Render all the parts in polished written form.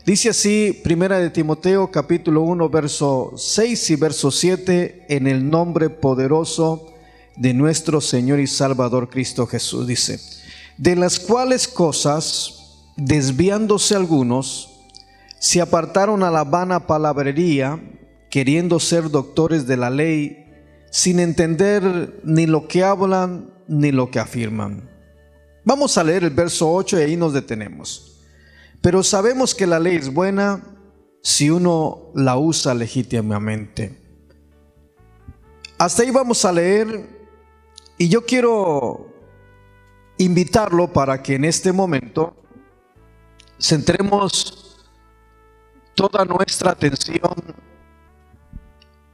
Dice así, Primera de Timoteo, capítulo 1, verso 6 y verso 7, en el nombre poderoso de nuestro Señor y Salvador Cristo Jesús. Dice: de las cuales cosas, desviándose algunos, se apartaron a la vana palabrería, queriendo ser doctores de la ley, sin entender ni lo que hablan ni lo que afirman. Vamos a leer el verso 8 y ahí nos detenemos. Pero sabemos que la ley es buena si uno la usa legítimamente. Hasta ahí vamos a leer, y yo quiero invitarlo para que en este momento centremos toda nuestra atención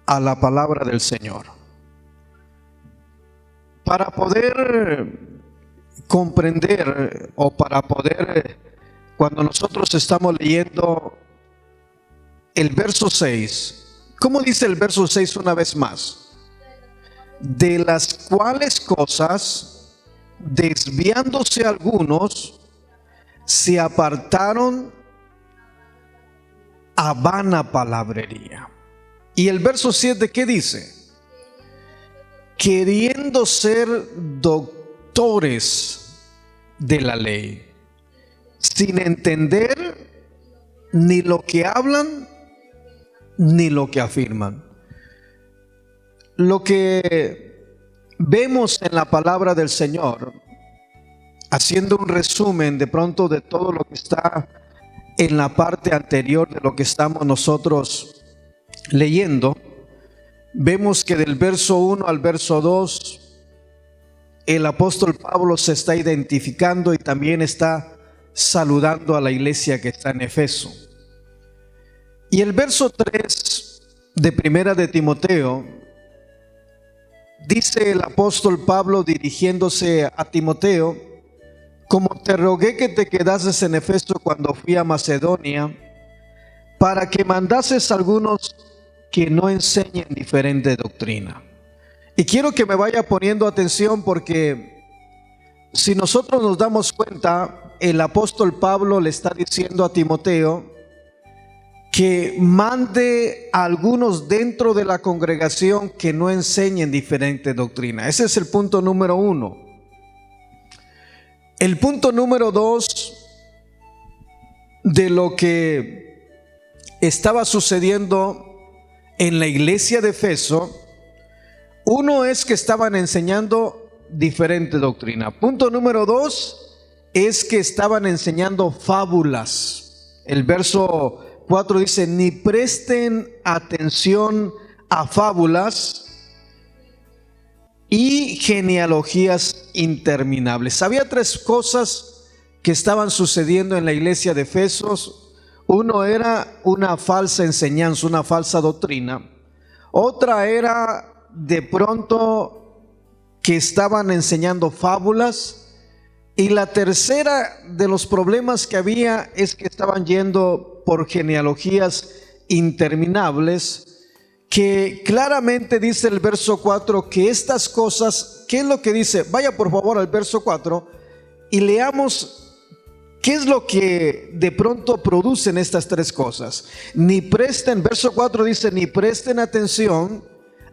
a la palabra del Señor. Para poder comprender, o para poder, cuando nosotros estamos leyendo el verso 6, ¿cómo dice el verso 6 una vez más? De las cuales cosas, desviándose algunos, se apartaron a vana palabrería. Y el verso 7, ¿qué dice? Queriendo ser doctores de la ley, sin entender ni lo que hablan ni lo que afirman. Lo que vemos en la palabra del Señor, haciendo un resumen de pronto de todo lo que está en la parte anterior de lo que estamos nosotros leyendo, vemos que del verso 1 al verso 2 el apóstol Pablo se está identificando y también está saludando a la iglesia que está en Efeso. Y el verso 3 de Primera de Timoteo, dice el apóstol Pablo dirigiéndose a Timoteo: como te rogué que te quedases en Efeso cuando fui a Macedonia, para que mandases a algunos que no enseñen diferente doctrina. Y quiero que me vaya poniendo atención, porque si nosotros nos damos cuenta, el apóstol Pablo le está diciendo a Timoteo que mande a algunos dentro de la congregación que no enseñen diferente doctrina. Ese es el punto número 1. El punto número 2 de lo que estaba sucediendo en la iglesia de Efeso, uno es que estaban enseñando diferente doctrina. Punto número 2 es que estaban enseñando fábulas. El verso 4 dice: ni presten atención a fábulas y genealogías interminables. Había 3 cosas que estaban sucediendo en la iglesia de Efesos. Uno era una falsa enseñanza, una falsa doctrina. Otra era de pronto que estaban enseñando fábulas. Y la tercera de los problemas que había es que estaban yendo por genealogías interminables, que claramente dice el verso 4 que estas cosas, ¿qué es lo que dice? Vaya por favor al verso 4 y leamos qué es lo que de pronto producen estas 3 cosas. Ni presten, verso 4 dice: ni presten atención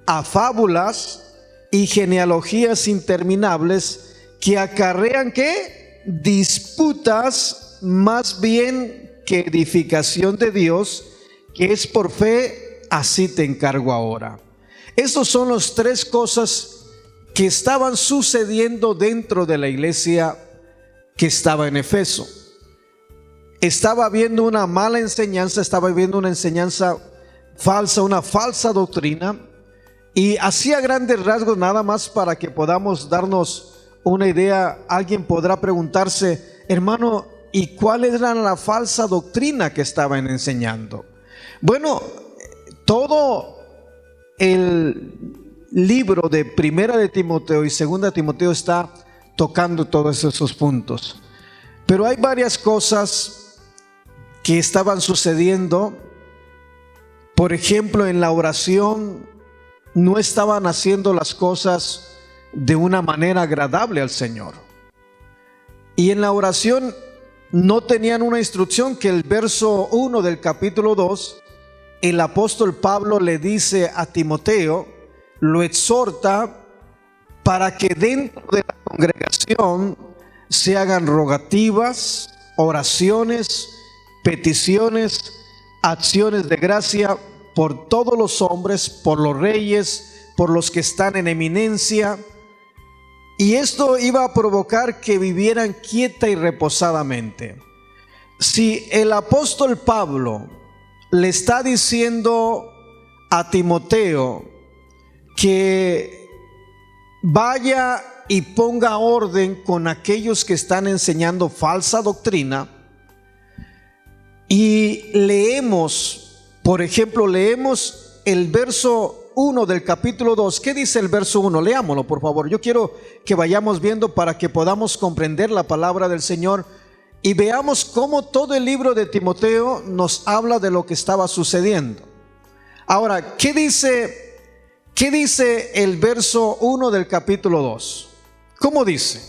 a fábulas y genealogías interminables, que acarrean ¿qué? Disputas más bien que edificación de Dios, que es por fe, así te encargo ahora. Estos son las 3 cosas que estaban sucediendo dentro de la iglesia que estaba en Efeso. Estaba habiendo una mala enseñanza, estaba habiendo una enseñanza falsa, una falsa doctrina, y hacía grandes rasgos, nada más para que podamos darnos una idea. Alguien podrá preguntarse: hermano, ¿y cuál era la falsa doctrina que estaban enseñando? Bueno, todo el libro de Primera de Timoteo y Segunda de Timoteo está tocando todos esos puntos. Pero hay varias cosas que estaban sucediendo. Por ejemplo, en la oración no estaban haciendo las cosas de una manera agradable al Señor. Y en la oración no tenían una instrucción que el verso 1 del capítulo 2, el apóstol Pablo le dice a Timoteo, lo exhorta para que dentro de la congregación se hagan rogativas, oraciones, peticiones, acciones de gracia por todos los hombres, por los reyes, por los que están en eminencia. Y esto iba a provocar que vivieran quieta y reposadamente. Si el apóstol Pablo le está diciendo a Timoteo que vaya y ponga orden con aquellos que están enseñando falsa doctrina, y leemos, por ejemplo, leemos el verso 1 del capítulo 2. ¿Qué dice el verso 1? Leámoslo, por favor. Yo quiero que vayamos viendo para que podamos comprender la palabra del Señor y veamos cómo todo el libro de Timoteo nos habla de lo que estaba sucediendo. Ahora, ¿qué dice el verso 1 del capítulo 2? ¿Cómo dice?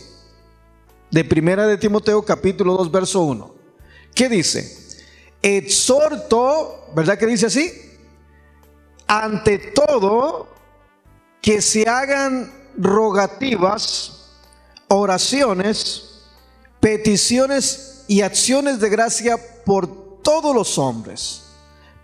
De primera de Timoteo, capítulo 2, verso 1. ¿Qué dice? Exhorto, ¿verdad que dice así? Ante todo, que se hagan rogativas, oraciones, peticiones y acciones de gracia por todos los hombres,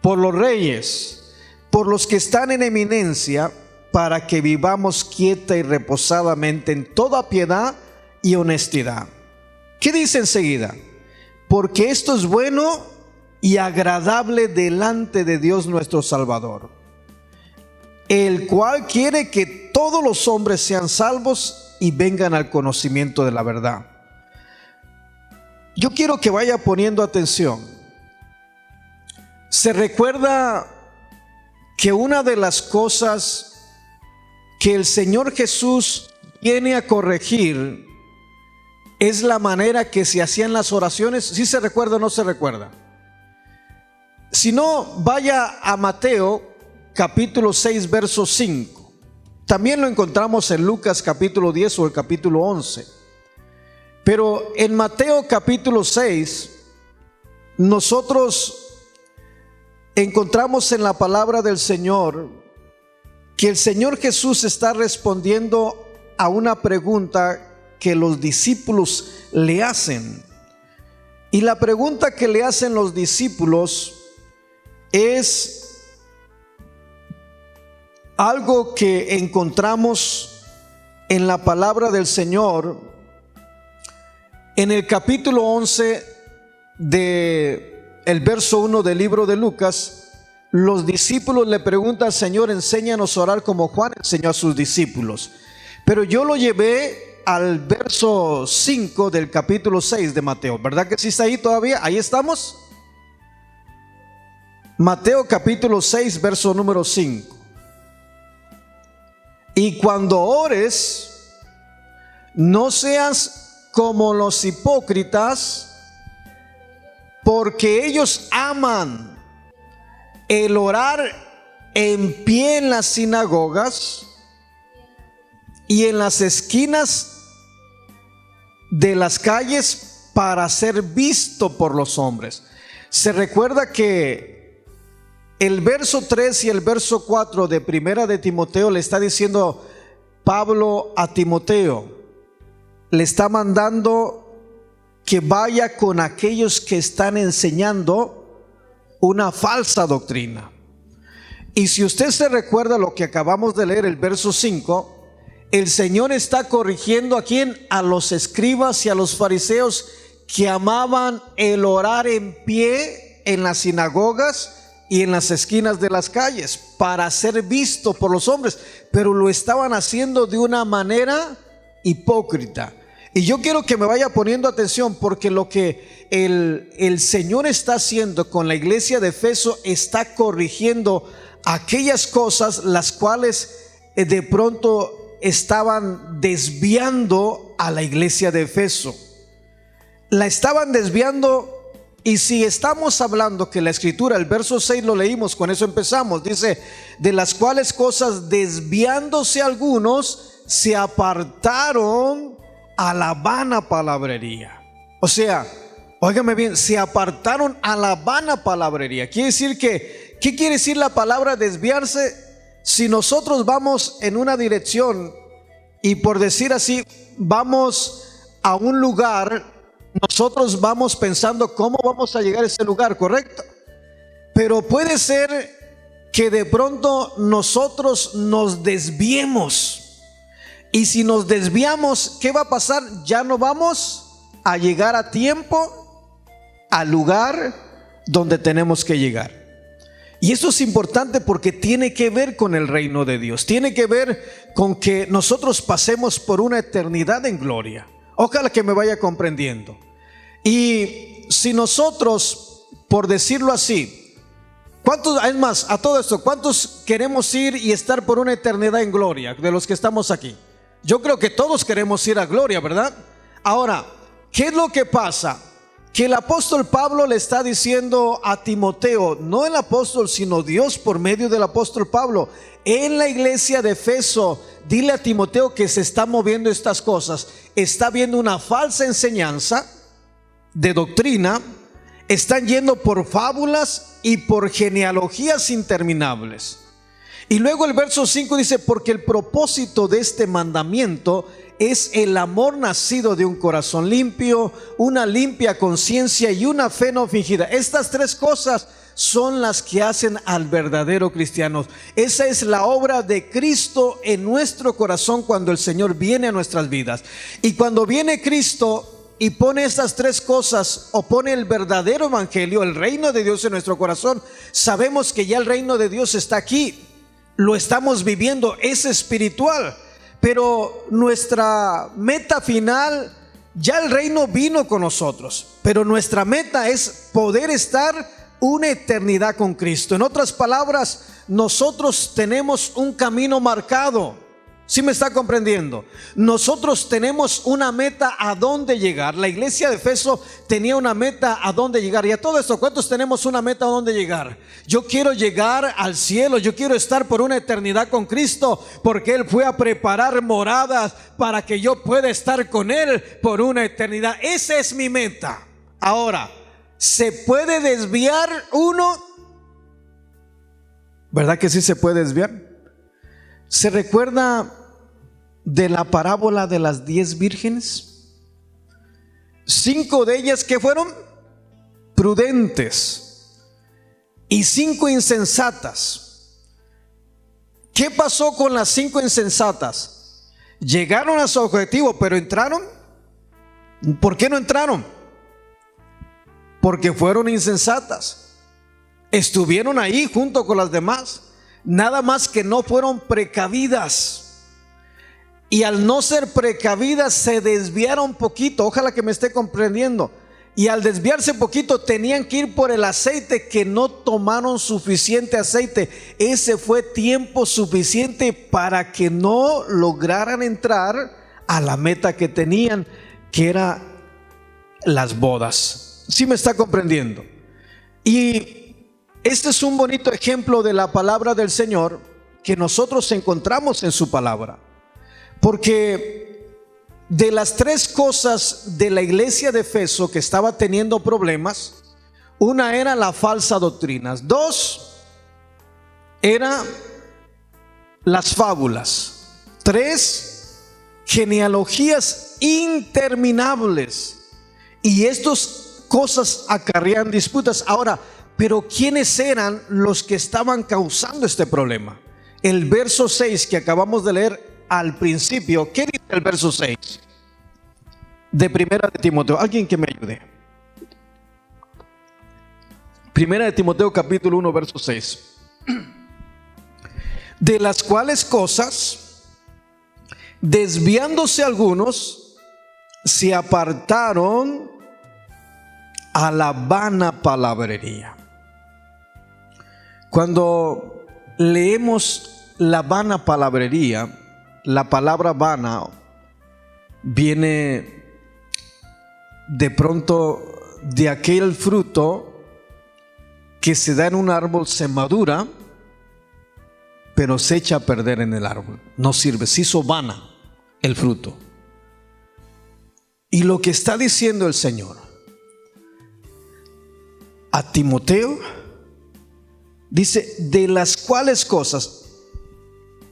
por los reyes, por los que están en eminencia, para que vivamos quieta y reposadamente en toda piedad y honestidad. ¿Qué dice enseguida? Porque esto es bueno y agradable delante de Dios nuestro Salvador, el cual quiere que todos los hombres sean salvos y vengan al conocimiento de la verdad. Yo quiero que vaya poniendo atención. Se recuerda que una de las cosas que el Señor Jesús viene a corregir es la manera que se hacían las oraciones. ¿Sí se recuerda o no se recuerda? Si no, vaya a Mateo capítulo 6, verso 5. También lo encontramos en Lucas capítulo 10 o el capítulo 11. Pero en Mateo capítulo 6, nosotros encontramos en la palabra del Señor que el Señor Jesús está respondiendo a una pregunta que los discípulos le hacen. Y la pregunta que le hacen los discípulos es algo que encontramos en la palabra del Señor en el capítulo 11 del verso 1 del libro de Lucas. Los discípulos le preguntan al Señor, enséñanos a orar como Juan enseñó a sus discípulos. Pero yo lo llevé al verso 5 del capítulo 6 de Mateo. ¿Verdad que sí está ahí todavía? Ahí estamos. Mateo capítulo 6, verso número 5. Y cuando ores, no seas como los hipócritas, porque ellos aman el orar en pie en las sinagogas y en las esquinas de las calles para ser visto por los hombres. Se recuerda que el verso 3 y el verso 4 de primera de Timoteo le está diciendo Pablo a Timoteo, le está mandando que vaya con aquellos que están enseñando una falsa doctrina. Y si usted se recuerda lo que acabamos de leer, el verso 5, el Señor está corrigiendo ¿a quién? A los escribas y a los fariseos que amaban el orar en pie en las sinagogas y en las esquinas de las calles para ser visto por los hombres, pero lo estaban haciendo de una manera hipócrita. Y yo quiero que me vaya poniendo atención, porque lo que el Señor está haciendo con la iglesia de Efeso, está corrigiendo aquellas cosas las cuales de pronto estaban desviando a la iglesia de Efeso. La estaban desviando. Y si estamos hablando que la escritura, el verso 6 lo leímos, con eso empezamos, dice, de las cuales cosas desviándose algunos se apartaron a la vana palabrería. O sea, Óigame bien, se apartaron a la vana palabrería. Quiere decir que, ¿qué quiere decir la palabra desviarse? Si nosotros vamos en una dirección y, por decir así, vamos a un lugar, nosotros vamos pensando cómo vamos a llegar a ese lugar, ¿correcto? Pero puede ser que de pronto nosotros nos desviemos. Y si nos desviamos, ¿qué va a pasar? Ya no vamos a llegar a tiempo al lugar donde tenemos que llegar. Y eso es importante porque tiene que ver con el reino de Dios. Tiene que ver con que nosotros pasemos por una eternidad en gloria. Ojalá que me vaya comprendiendo. Y si nosotros, por decirlo así, ¿cuántos, es más, a todo esto, cuántos queremos ir y estar por una eternidad en gloria de los que estamos aquí? Yo creo que todos queremos ir a gloria, ¿verdad? Ahora, ¿qué es lo que pasa? Que el apóstol Pablo le está diciendo a Timoteo, no el apóstol, sino Dios por medio del apóstol Pablo, en la iglesia de Efeso, dile a Timoteo que se están moviendo estas cosas. Está viendo una falsa enseñanza de doctrina, están yendo por fábulas y por genealogías interminables. Y luego el verso 5 dice, porque el propósito de este mandamiento es el amor nacido de un corazón limpio, una limpia conciencia y una fe no fingida. Estas tres cosas son las que hacen al verdadero cristiano. Esa es la obra de Cristo en nuestro corazón cuando el Señor viene a nuestras vidas. Y cuando viene Cristo y pone estas tres cosas, o pone el verdadero evangelio, el reino de Dios en nuestro corazón, sabemos que ya el reino de Dios está aquí, lo estamos viviendo, es espiritual. Pero nuestra meta final, ya el reino vino con nosotros, pero nuestra meta es poder estar una eternidad con Cristo. En otras palabras, nosotros tenemos un camino marcado. ¿Sí me está comprendiendo? Nosotros tenemos una meta a dónde llegar. La iglesia de Efeso tenía una meta a dónde llegar. Y a todo esto, ¿cuántos tenemos una meta a dónde llegar? Yo quiero llegar al cielo. Yo quiero estar por una eternidad con Cristo, porque Él fue a preparar moradas para que yo pueda estar con Él por una eternidad. Esa es mi meta. Ahora, ¿se puede desviar uno? ¿Verdad que sí se puede desviar? ¿Se recuerda de la parábola de las 10 vírgenes? 5 de ellas que fueron prudentes y 5 insensatas. ¿Qué pasó con las 5 insensatas? Llegaron a su objetivo, pero ¿entraron? ¿Por qué no entraron? Porque fueron insensatas. Estuvieron ahí junto con las demás, nada más que no fueron precavidas. Y al no ser precavidas se desviaron poquito. Ojalá que me esté comprendiendo. Y al desviarse poquito tenían que ir por el aceite, que no tomaron suficiente aceite. Ese fue tiempo suficiente para que no lograran entrar a la meta que tenían, que era las bodas. ¿Sí me está comprendiendo? Y este es un bonito ejemplo de la palabra del Señor que nosotros encontramos en su palabra. Porque de las 3 cosas de la iglesia de Efeso que estaba teniendo problemas, una era la falsa doctrina, 2 era las fábulas, 3 genealogías interminables. Y estas cosas acarrean disputas. Ahora, pero ¿quiénes eran los que estaban causando este problema? El verso 6 que acabamos de leer al principio, ¿qué dice el verso 6? De Primera de Timoteo. Alguien que me ayude. Primera de Timoteo capítulo 1 verso 6. De las cuales cosas, desviándose algunos, se apartaron a la vana palabrería. Cuando leemos la vana palabrería, la palabra vana viene de pronto de aquel fruto que se da en un árbol, se madura, pero se echa a perder en el árbol. No sirve, se hizo vana el fruto. Y lo que está diciendo el Señor, a Timoteo, dice, de las cuales cosas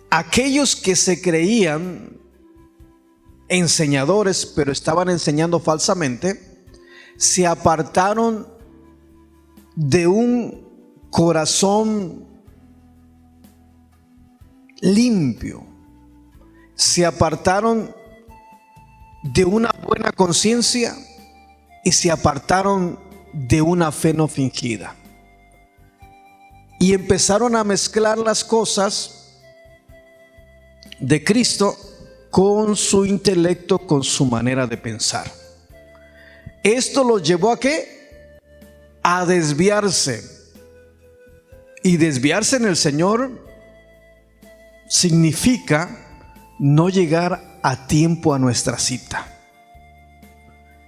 aquellos que se creían enseñadores, pero estaban enseñando falsamente, se apartaron de un corazón limpio, se apartaron de una buena conciencia y se apartaron de una fe no fingida, y empezaron a mezclar las cosas de Cristo con su intelecto, con su manera de pensar. Esto los llevó a ¿qué? A desviarse. Y desviarse en el Señor significa no llegar a tiempo a nuestra cita.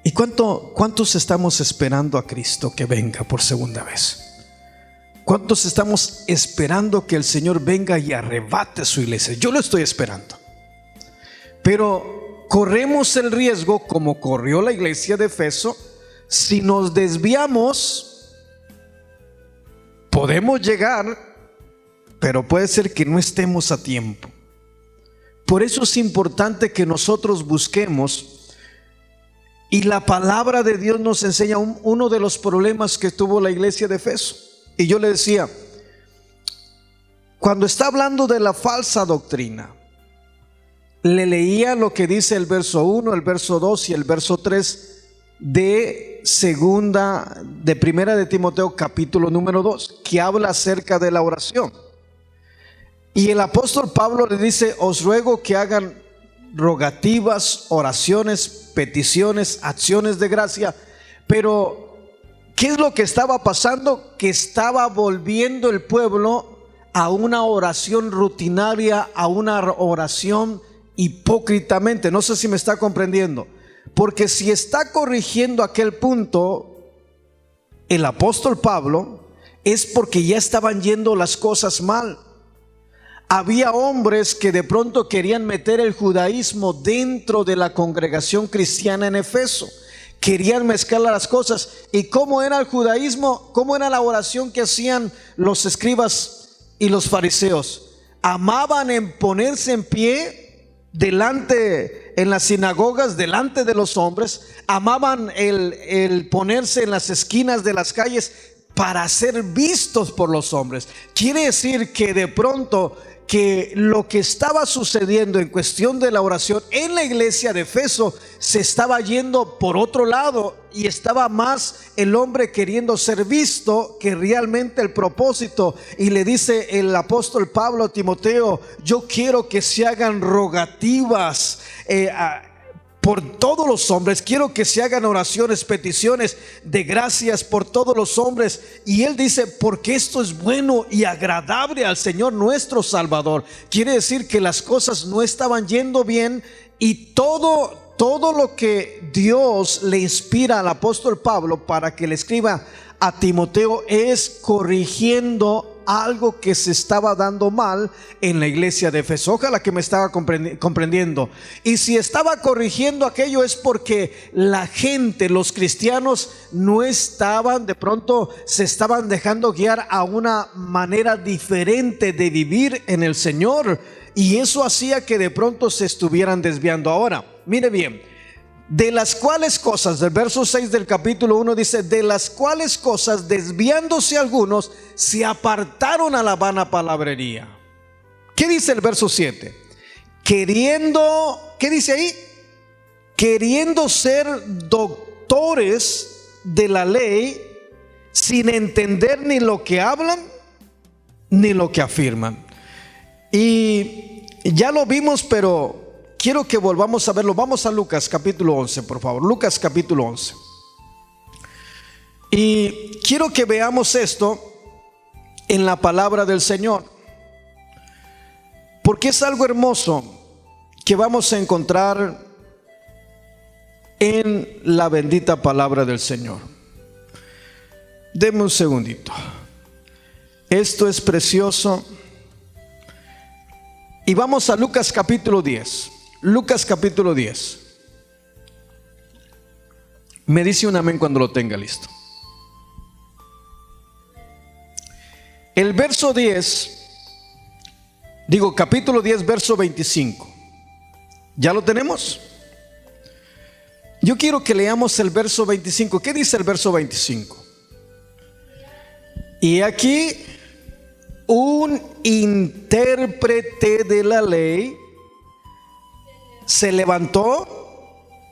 ¿Y cuántos estamos esperando a Cristo que venga por segunda vez? ¿Cuántos estamos esperando que el Señor venga y arrebate su iglesia? Yo lo estoy esperando. Pero corremos el riesgo, como corrió la iglesia de Efeso, si nos desviamos, podemos llegar, pero puede ser que no estemos a tiempo. Por eso es importante que nosotros busquemos, y la palabra de Dios nos enseña uno de los problemas que tuvo la iglesia de Efeso. Y yo le decía, cuando está hablando de la falsa doctrina, le leía lo que dice el verso 1, el verso 2 y el verso 3 de primera de Timoteo capítulo número 2, que habla acerca de la oración. Y el apóstol Pablo le dice, os ruego que hagan rogativas, oraciones, peticiones, acciones de gracia. Pero ¿qué es lo que estaba pasando? Que estaba volviendo el pueblo a una oración rutinaria, a una oración hipócritamente. No sé si me está comprendiendo. Porque si está corrigiendo aquel punto el apóstol Pablo, es porque ya estaban yendo las cosas mal. Había hombres que de pronto querían meter el judaísmo dentro de la congregación cristiana en Efeso. Querían mezclar las cosas. ¿Y cómo era el judaísmo? ¿Cómo era la oración que hacían los escribas y los fariseos? Amaban en ponerse en pie delante, en las sinagogas, delante de los hombres. Amaban el ponerse en las esquinas de las calles para ser vistos por los hombres. Quiere decir que de pronto que lo que estaba sucediendo en cuestión de la oración en la iglesia de Efeso se estaba yendo por otro lado, y estaba más el hombre queriendo ser visto que realmente el propósito. Y le dice el apóstol Pablo a Timoteo, yo quiero que se hagan rogativas por todos los hombres, quiero que se hagan oraciones, peticiones de gracias por todos los hombres. Y él dice, porque esto es bueno y agradable al Señor nuestro Salvador. Quiere decir que las cosas no estaban yendo bien, y todo lo que Dios le inspira al apóstol Pablo para que le escriba a Timoteo es corrigiendo algo que se estaba dando mal en la iglesia de Efeso. Ojalá que me estaba comprendiendo. Y si estaba corrigiendo aquello es porque la gente, los cristianos, no estaban, de pronto se estaban dejando guiar a una manera diferente de vivir en el Señor, y eso hacía que de pronto se estuvieran desviando. Ahora, mire bien, de las cuales cosas, del verso 6 del capítulo 1 dice, de las cuales cosas desviándose algunos se apartaron a la vana palabrería. ¿Qué dice el verso 7? Queriendo, ¿qué dice ahí? Queriendo ser doctores de la ley, sin entender ni lo que hablan ni lo que afirman. Y ya lo vimos, pero quiero que volvamos a verlo. Vamos a Lucas capítulo 11, por favor. Lucas capítulo 11. Y quiero que veamos esto en la palabra del Señor, porque es algo hermoso que vamos a encontrar en la bendita palabra del Señor. Deme un segundito. Esto es precioso. Y vamos a Lucas capítulo 10. Lucas capítulo 10. Me dice un amén cuando lo tenga listo. El verso 10, capítulo 10, verso 25. ¿Ya lo tenemos? Yo quiero que leamos el verso 25. ¿Qué dice el verso 25? Y aquí un intérprete de la ley se levantó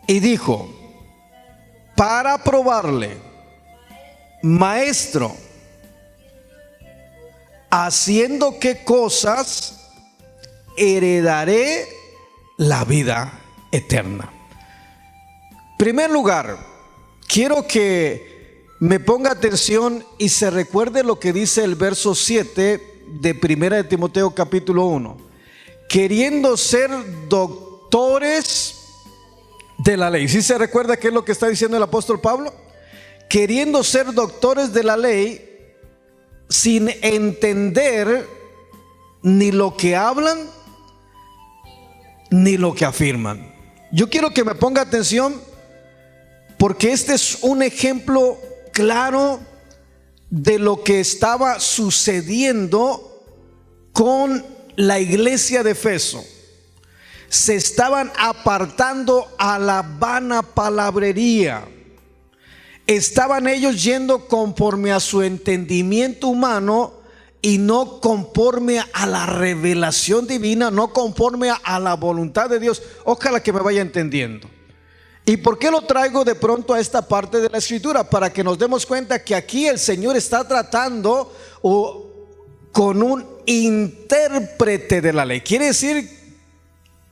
y dijo, para probarle: Maestro, ¿haciendo qué cosas heredaré la vida eterna? En primer lugar, quiero que me ponga atención y se recuerde lo que dice el verso 7 de 1 de Timoteo capítulo 1. Queriendo ser doctores de la ley. ¿Sí se recuerda qué es lo que está diciendo el apóstol Pablo? Queriendo ser doctores de la ley, sin entender ni lo que hablan ni lo que afirman. Yo quiero que me ponga atención, porque este es un ejemplo claro de lo que estaba sucediendo con la iglesia de Efeso. Se estaban apartando a la vana palabrería. Estaban ellos yendo conforme a su entendimiento humano y no conforme a la revelación divina, no conforme a la voluntad de Dios. Ojalá que me vaya entendiendo. ¿Y por qué lo traigo de pronto a esta parte de la escritura? Para que nos demos cuenta que aquí el Señor está tratando con un intérprete de la ley. Quiere decir,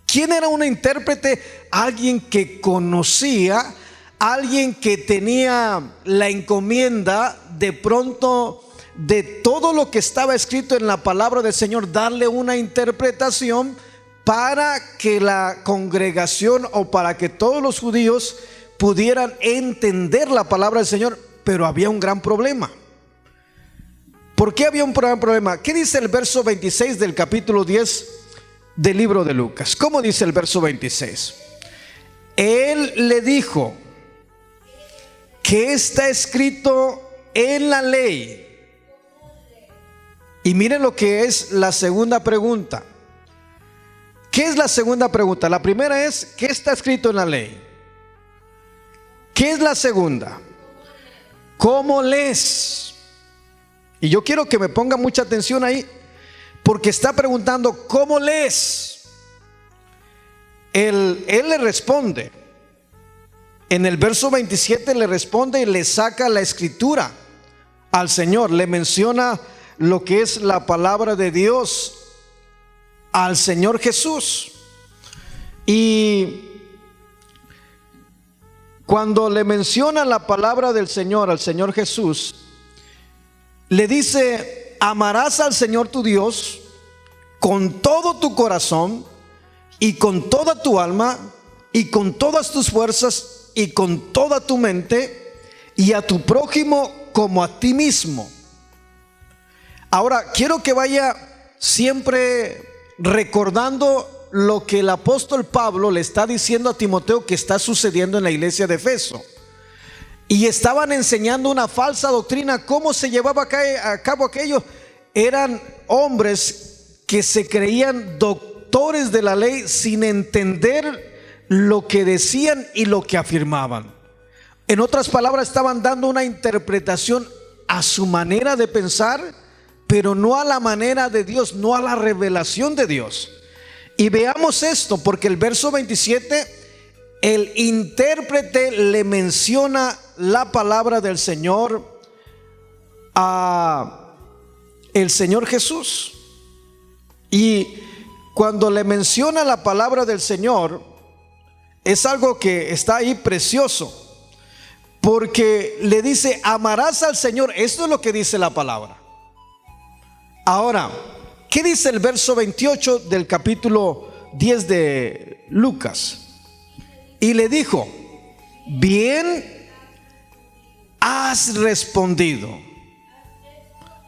¿quién era un intérprete? Alguien que conocía, alguien que tenía la encomienda de pronto de todo lo que estaba escrito en la palabra del Señor, darle una interpretación para que la congregación o para que todos los judíos pudieran entender la palabra del Señor. Pero había un gran problema. ¿Por qué había un gran problema? ¿Qué dice el verso 26 del capítulo 10 del libro de Lucas? ¿Cómo dice el verso 26? Él le dijo: ¿qué está escrito en la ley? Y miren lo que es la segunda pregunta. ¿Qué es la segunda pregunta? La primera es: ¿qué está escrito en la ley? ¿Qué es la segunda? ¿Cómo lees? Y yo quiero que me ponga mucha atención ahí, porque está preguntando: ¿cómo lees? Él le responde. En el verso 27 le responde y le saca la escritura al Señor. Le menciona lo que es la palabra de Dios al Señor Jesús. Y cuando le menciona la palabra del Señor al Señor Jesús, le dice: amarás al Señor tu Dios con todo tu corazón y con toda tu alma y con todas tus fuerzas y con toda tu mente, y a tu prójimo como a ti mismo. Ahora quiero que vaya siempre recordando lo que el apóstol Pablo le está diciendo a Timoteo que está sucediendo en la iglesia de Efeso. Y estaban enseñando una falsa doctrina. ¿Cómo se llevaba a cabo aquello? Eran hombres que se creían doctores de la ley sin entender lo que decían y lo que afirmaban. En otras palabras, estaban dando una interpretación a su manera de pensar, pero no a la manera de Dios, no a la revelación de Dios. Y veamos esto, porque el verso 27, el intérprete le menciona la palabra del Señor a el Señor Jesús. Y cuando le menciona la palabra del Señor, es algo que está ahí precioso, porque le dice: amarás al Señor. Esto es lo que dice la palabra. Ahora, ¿qué dice el verso 28 del capítulo 10 de Lucas? Y le dijo: bien has respondido.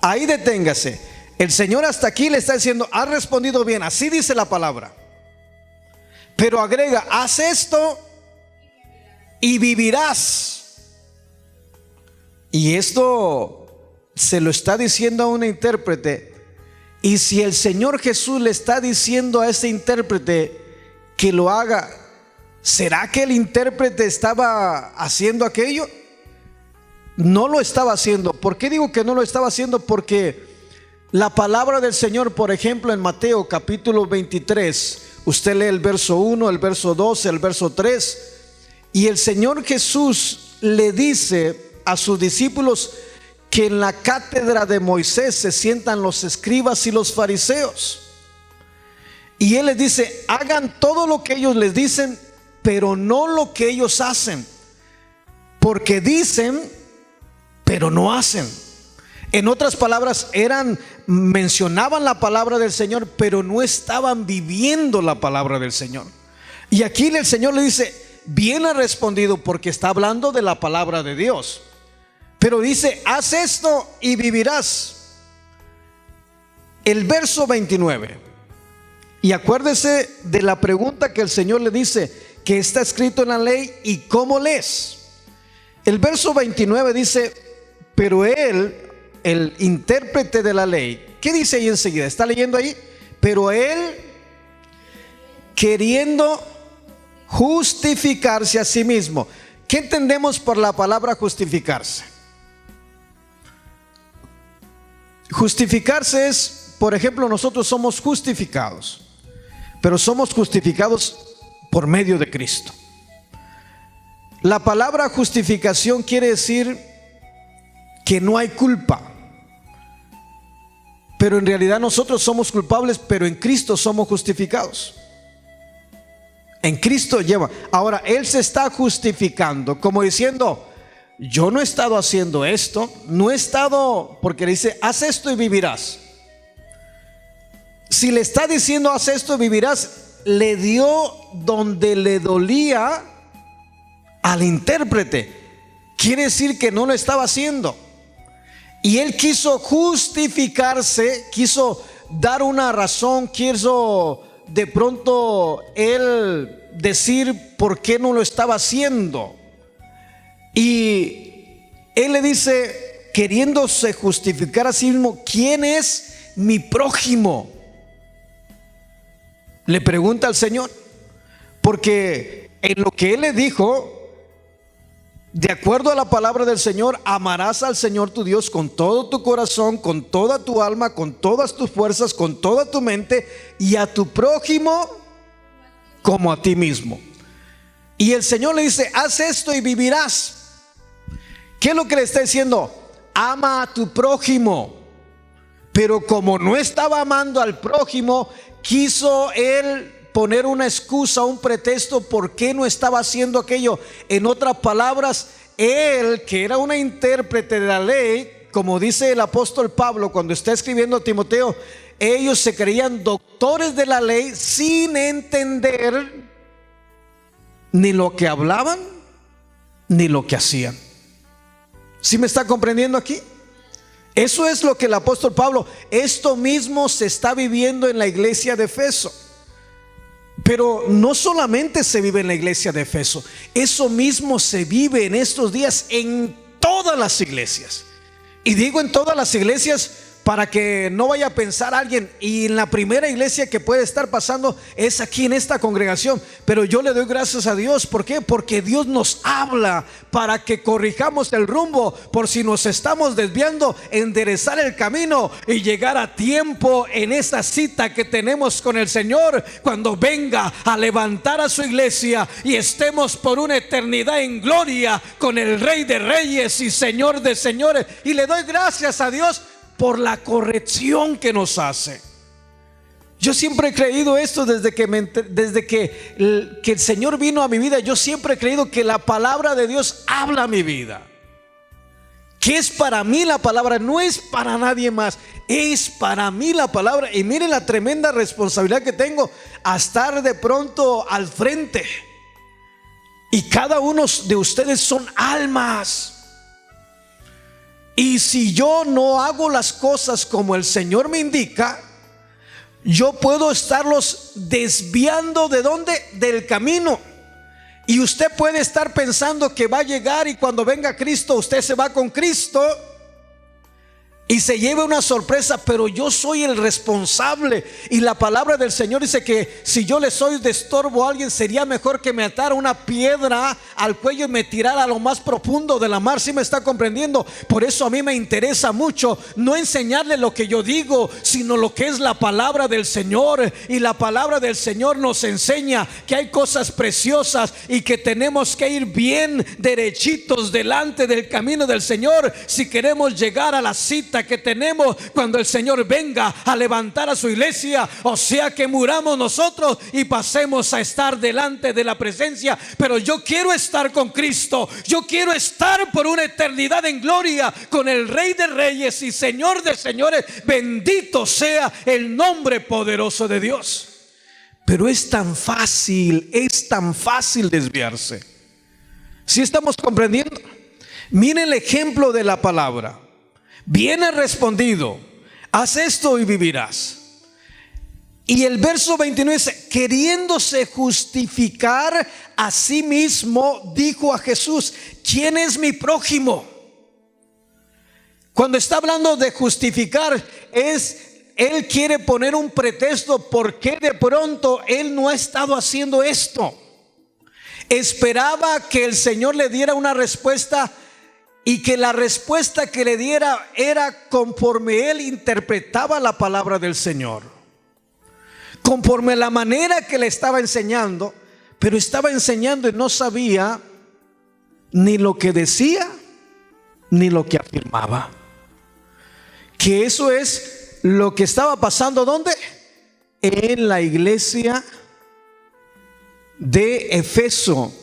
Ahí deténgase. El Señor hasta aquí le está diciendo: has respondido bien. Así dice la palabra. Pero agrega: haz esto y vivirás. Y esto se lo está diciendo a un intérprete, y si el Señor Jesús le está diciendo a ese intérprete que lo haga, ¿será que el intérprete estaba haciendo aquello? No lo estaba haciendo. ¿Por qué digo que no lo estaba haciendo? Porque la palabra del Señor, por ejemplo, en Mateo capítulo 23, usted lee el verso 1, el verso 2, el verso 3, y el Señor Jesús le dice a sus discípulos que en la cátedra de Moisés se sientan los escribas y los fariseos. Y Él les dice: hagan todo lo que ellos les dicen, pero no lo que ellos hacen, porque dicen, pero no hacen. En otras palabras, mencionaban la palabra del Señor, pero no estaban viviendo la palabra del Señor. Y aquí el Señor le dice: bien ha respondido, porque está hablando de la palabra de Dios. Pero dice: haz esto y vivirás. El verso 29. Y acuérdese de la pregunta que el Señor le dice: ¿qué está escrito en la ley y cómo lees? El verso 29 dice: pero él, el intérprete de la ley, ¿qué dice ahí enseguida? ¿Está leyendo ahí? Pero él, queriendo justificarse a sí mismo. ¿Qué entendemos por la palabra justificarse? Justificarse es, por ejemplo, nosotros somos justificados, pero somos justificados por medio de Cristo. La palabra justificación quiere decir que no hay culpa, pero en realidad nosotros somos culpables, pero en Cristo somos justificados. En Cristo lleva. Ahora Él se está justificando como diciendo: yo no he estado haciendo esto, no he estado, porque le dice: haz esto y vivirás. Si le está diciendo haz esto y vivirás, le dio donde le dolía al intérprete. Quiere decir que no lo estaba haciendo. Y él quiso justificarse, quiso dar una razón, quiso de pronto él decir por qué no lo estaba haciendo. Y él le dice, queriéndose justificar a sí mismo: ¿quién es mi prójimo? Le pregunta al Señor, porque en lo que él le dijo, de acuerdo a la palabra del Señor, amarás al Señor tu Dios con todo tu corazón, con toda tu alma, con todas tus fuerzas, con toda tu mente, y a tu prójimo como a ti mismo. Y el Señor le dice: haz esto y vivirás. ¿Qué es lo que le está diciendo? Ama a tu prójimo. Pero como no estaba amando al prójimo, quiso él poner una excusa, un pretexto por qué no estaba haciendo aquello. En otras palabras, él, que era una intérprete de la ley, como dice el apóstol Pablo cuando está escribiendo a Timoteo, ellos se creían doctores de la ley sin entender ni lo que hablaban ni lo que hacían. ¿Sí me está comprendiendo aquí? Eso es lo que el apóstol Pablo, esto mismo se está viviendo en la iglesia de Efeso. Pero no solamente se vive en la iglesia de Efeso, eso mismo se vive en estos días en todas las iglesias. Y digo en todas las iglesias para que no vaya a pensar alguien, y en la primera iglesia que puede estar pasando es aquí en esta congregación. Pero yo le doy gracias a Dios. ¿Por qué? Porque Dios nos habla para que corrijamos el rumbo, por si nos estamos desviando, enderezar el camino y llegar a tiempo en esta cita que tenemos con el Señor cuando venga a levantar a su iglesia y estemos por una eternidad en gloria con el Rey de Reyes y Señor de Señores. Y le doy gracias a Dios por la corrección que nos hace. Yo siempre he creído esto desde que el Señor vino a mi vida. Yo siempre he creído que la palabra de Dios habla a mi vida. Que es para mí la palabra, no es para nadie más, es para mí la palabra. Y miren la tremenda responsabilidad que tengo a estar de pronto al frente. Y cada uno de ustedes son almas. Y si yo no hago las cosas como el Señor me indica, yo puedo estarlos desviando. ¿De dónde? Del camino. Y usted puede estar pensando que va a llegar y cuando venga Cristo usted se va con Cristo. y se lleve una sorpresa, pero yo soy el responsable. Y la palabra del Señor dice que si yo le soy de estorbo a alguien, sería mejor que me atara una piedra al cuello y me tirara a lo más profundo de la mar. ¿Sí me está comprendiendo? Por eso a mí me interesa mucho no enseñarle lo que yo digo, sino lo que es la palabra del Señor. Y la palabra del Señor nos enseña que hay cosas preciosas y que tenemos que ir bien derechitos delante del camino del Señor si queremos llegar a la cita que tenemos cuando el Señor venga a levantar a su iglesia. O sea, que muramos nosotros y pasemos a estar delante de la presencia. Pero yo quiero estar con Cristo. Yo quiero estar por una eternidad en gloria con el Rey de Reyes y Señor de Señores. Bendito sea el nombre poderoso de Dios. Pero es tan fácil desviarse. ¿Sí estamos comprendiendo? Miren el ejemplo de la palabra. Viene respondido: haz esto y vivirás. Y el verso 29 dice: queriéndose justificar a sí mismo, dijo a Jesús: ¿quién es mi prójimo? Cuando está hablando de justificar, él quiere poner un pretexto por qué de pronto él no ha estado haciendo esto. Esperaba que el Señor le diera una respuesta, y que la respuesta que le diera era conforme él interpretaba la palabra del Señor, conforme la manera que le estaba enseñando. Pero estaba enseñando y no sabía ni lo que decía ni lo que afirmaba. Que eso es lo que estaba pasando. ¿Dónde? En la iglesia de Efeso.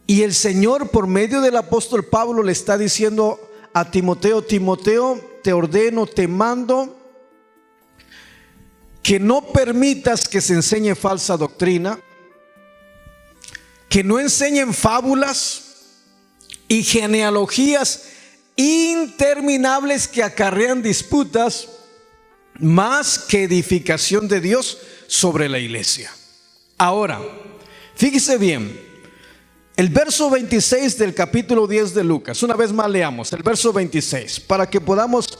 Y el Señor, por medio del apóstol Pablo, le está diciendo a Timoteo: Timoteo, te ordeno, te mando que no permitas que se enseñe falsa doctrina, que no enseñen fábulas y genealogías interminables que acarrean disputas más que edificación de Dios sobre la iglesia. Ahora, fíjese bien. El verso 26 del capítulo 10 de Lucas. Una vez más leamos el verso 26 para que podamos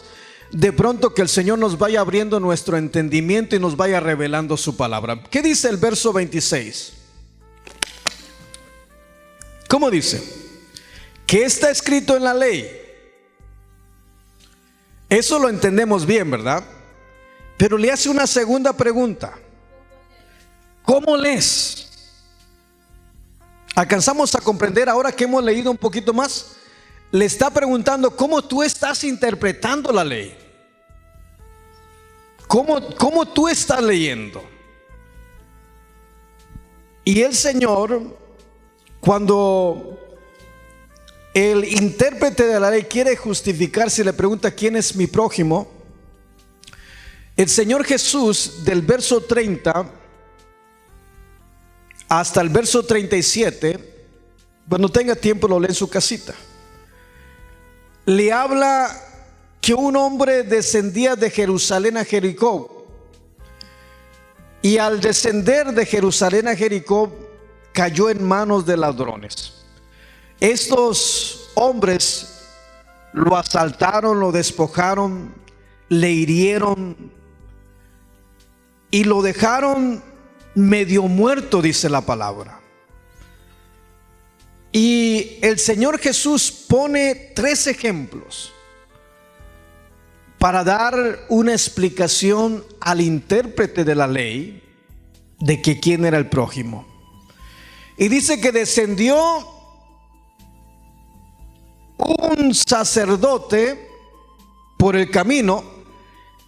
de pronto que el Señor nos vaya abriendo nuestro entendimiento y nos vaya revelando su palabra. ¿Qué dice el verso 26? ¿Cómo dice? ¿Qué está escrito en la ley? Eso lo entendemos bien, ¿verdad? Pero le hace una segunda pregunta: ¿cómo lees? ¿Alcanzamos a comprender ahora que hemos leído un poquito más? Le está preguntando: ¿cómo tú estás interpretando la ley? ¿Cómo tú estás leyendo? Y el Señor, cuando el intérprete de la ley quiere justificarse, le pregunta: ¿quién es mi prójimo? El Señor Jesús, del verso 30 hasta el verso 37, cuando tenga tiempo lo lee en su casita, le habla que un hombre descendía de Jerusalén a Jericó, y al descender de Jerusalén a Jericó cayó en manos de ladrones. Estos hombres lo asaltaron, lo despojaron, le hirieron y lo dejaron medio muerto, dice la palabra. Y el Señor Jesús pone 3 ejemplos para dar una explicación al intérprete de la ley de que quién era el prójimo. Y dice que descendió un sacerdote por el camino,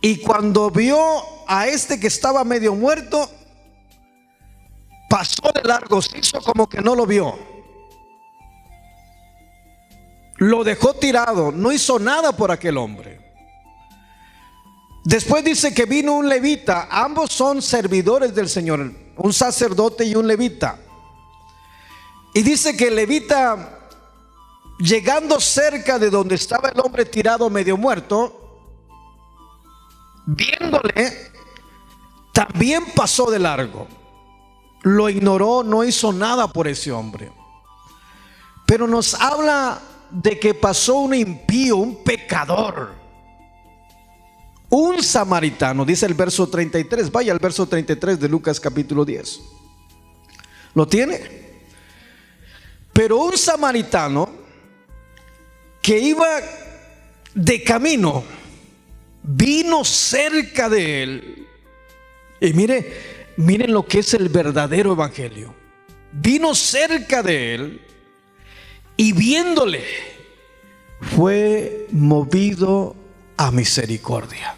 y cuando vio a este que estaba medio muerto, pasó de largo, se hizo como que no lo vio, lo dejó tirado, no hizo nada por aquel hombre. Después dice que vino un levita, ambos son servidores del Señor, un sacerdote y un levita. Y dice que el levita, llegando cerca de donde estaba el hombre tirado medio muerto, viéndole, también pasó de largo. Lo ignoró, no hizo nada por ese hombre. Pero nos habla de que pasó un impío, un pecador, un samaritano, dice el verso 33, vaya al verso 33 de Lucas capítulo 10. ¿Lo tiene? Pero un samaritano que iba de camino, vino cerca de él. Y miren lo que es el verdadero evangelio. Vino cerca de él y viéndole, fue movido a misericordia.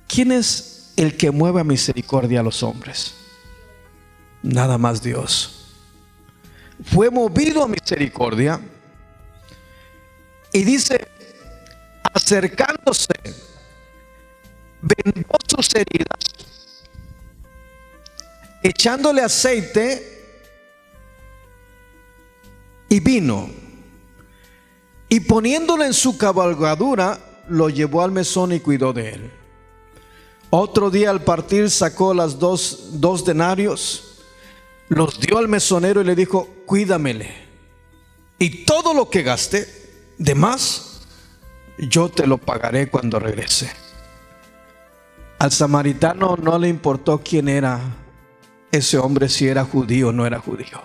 ¿Quién es el que mueve a misericordia a los hombres? Nada más Dios. Fue movido a misericordia y dice, acercándose, vendó sus heridas, echándole aceite y vino, y poniéndolo en su cabalgadura, lo llevó al mesón y cuidó de él. Otro día al partir sacó las dos denarios, los dio al mesonero y le dijo, cuídamele, y todo lo que gaste de más, yo te lo pagaré cuando regrese. Al samaritano no le importó quién era ese hombre, si era judío o no era judío.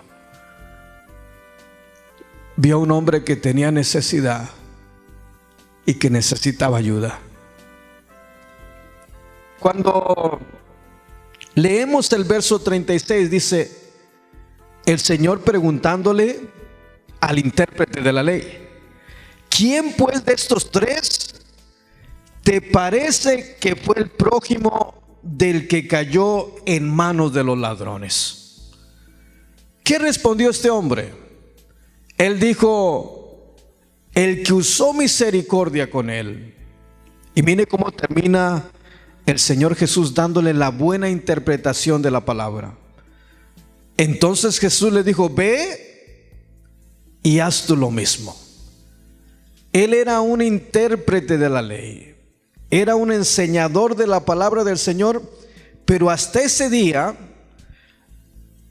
Vio a un hombre que tenía necesidad y que necesitaba ayuda. Cuando leemos el verso 36, dice, el Señor preguntándole al intérprete de la ley, ¿quién pues de estos tres te parece que fue el prójimo del que cayó en manos de los ladrones? ¿Qué respondió este hombre? Él dijo, el que usó misericordia con él. Y mire cómo termina el Señor Jesús dándole la buena interpretación de la palabra. Entonces Jesús le dijo, ve y haz tú lo mismo. Él era un intérprete de la ley, era un enseñador de la palabra del Señor, pero hasta ese día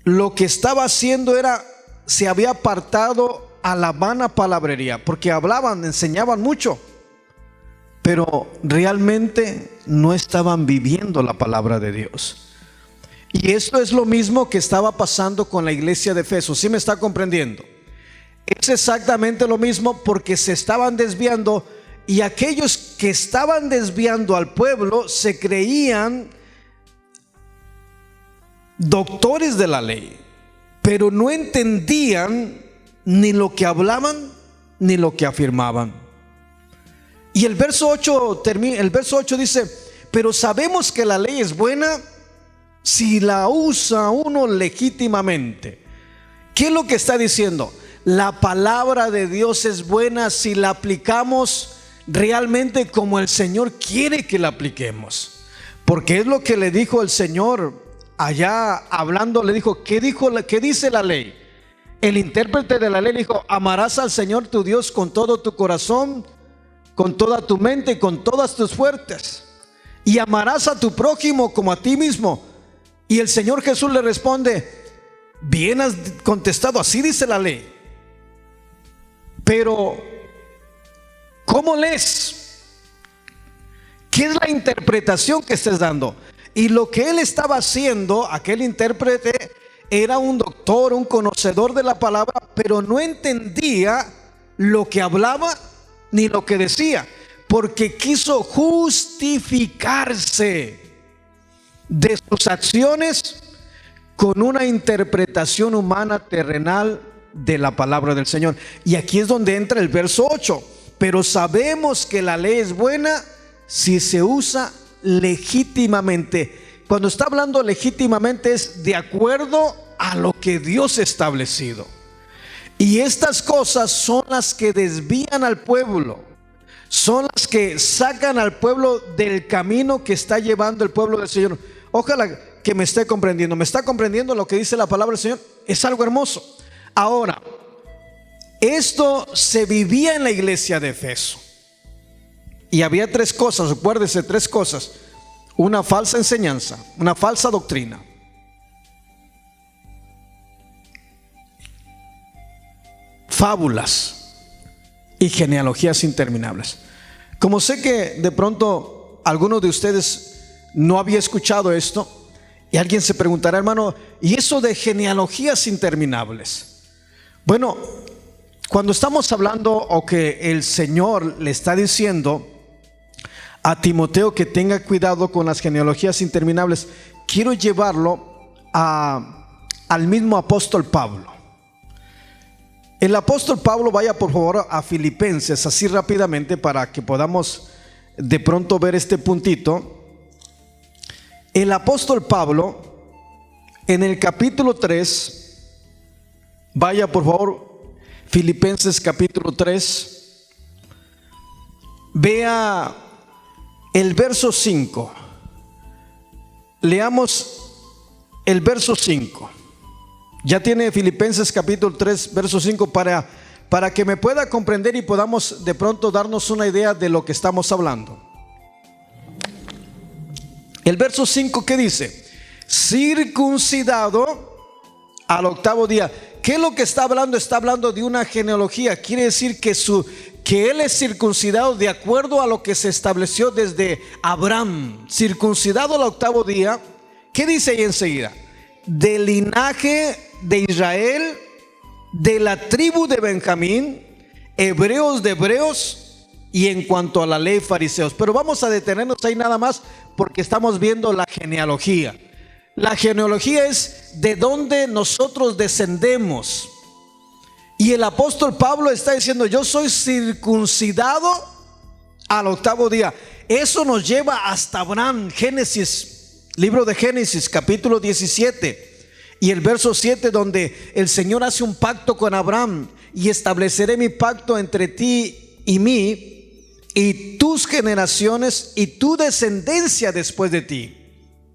lo que estaba haciendo era, se había apartado a la vana palabrería, porque hablaban, enseñaban mucho, pero realmente no estaban viviendo la palabra de Dios. Y esto es lo mismo que estaba pasando con la iglesia de Efeso. ¿Sí me está comprendiendo? Es exactamente lo mismo, porque se estaban desviando, y aquellos que estaban desviando al pueblo se creían doctores de la ley, pero no entendían ni lo que hablaban ni lo que afirmaban. Y el verso 8 dice, pero sabemos que la ley es buena si la usa uno legítimamente. ¿Qué es lo que está diciendo? La palabra de Dios es buena si la aplicamos realmente como el Señor quiere que la apliquemos. Porque es lo que le dijo el Señor allá hablando, le dijo, ¿qué dice la ley? El intérprete de la ley dijo, amarás al Señor tu Dios con todo tu corazón, con toda tu mente y con todas tus fuerzas, y amarás a tu prójimo como a ti mismo. Y el Señor Jesús le responde, bien has contestado, así dice la ley. Pero ¿cómo lees? ¿Qué es la interpretación que estés dando? Y lo que él estaba haciendo, aquel intérprete, era un doctor, un conocedor de la palabra, pero no entendía lo que hablaba ni lo que decía, porque quiso justificarse de sus acciones con una interpretación humana terrenal de la palabra del Señor. Y aquí es donde entra el verso 8. Pero sabemos que la ley es buena si se usa legítimamente. Cuando está hablando legítimamente es de acuerdo a lo que Dios ha establecido. Y estas cosas son las que desvían al pueblo, son las que sacan al pueblo del camino que está llevando el pueblo del Señor. Ojalá que me esté comprendiendo. ¿Me está comprendiendo lo que dice la palabra del Señor? Es algo hermoso. Ahora, esto se vivía en la iglesia de Efeso. Y había tres cosas, acuérdese, tres cosas. Una falsa enseñanza, una falsa doctrina, fábulas y genealogías interminables. Como sé que de pronto algunos de ustedes no había escuchado esto, y alguien se preguntará, hermano, ¿y eso de genealogías interminables? Bueno, cuando estamos hablando o que el Señor le está diciendo a Timoteo que tenga cuidado con las genealogías interminables, quiero llevarlo al mismo apóstol Pablo. El apóstol Pablo, vaya por favor a Filipenses, así rápidamente para que podamos de pronto ver este puntito. El apóstol Pablo, en el capítulo 3, vaya por favor, Filipenses capítulo 3, vea el verso 5. Leamos el verso 5. Ya tiene Filipenses capítulo 3, verso 5 para que me pueda comprender y podamos de pronto darnos una idea de lo que estamos hablando. El verso 5, ¿qué dice? Circuncidado al octavo día. ¿Qué es lo que está hablando? Está hablando de una genealogía. Quiere decir que él es circuncidado de acuerdo a lo que se estableció desde Abraham. Circuncidado al octavo día. ¿Qué dice ahí enseguida? Del linaje de Israel, de la tribu de Benjamín, hebreos de hebreos, y en cuanto a la ley, fariseos. Pero vamos a detenernos ahí nada más porque estamos viendo la genealogía. La genealogía es de donde nosotros descendemos. Y el apóstol Pablo está diciendo, yo soy circuncidado al octavo día. Eso nos lleva hasta Abraham. Génesis, libro de Génesis, capítulo 17 y el verso 7, donde el Señor hace un pacto con Abraham: y estableceré mi pacto entre ti y mí, y tus generaciones y tu descendencia después de ti,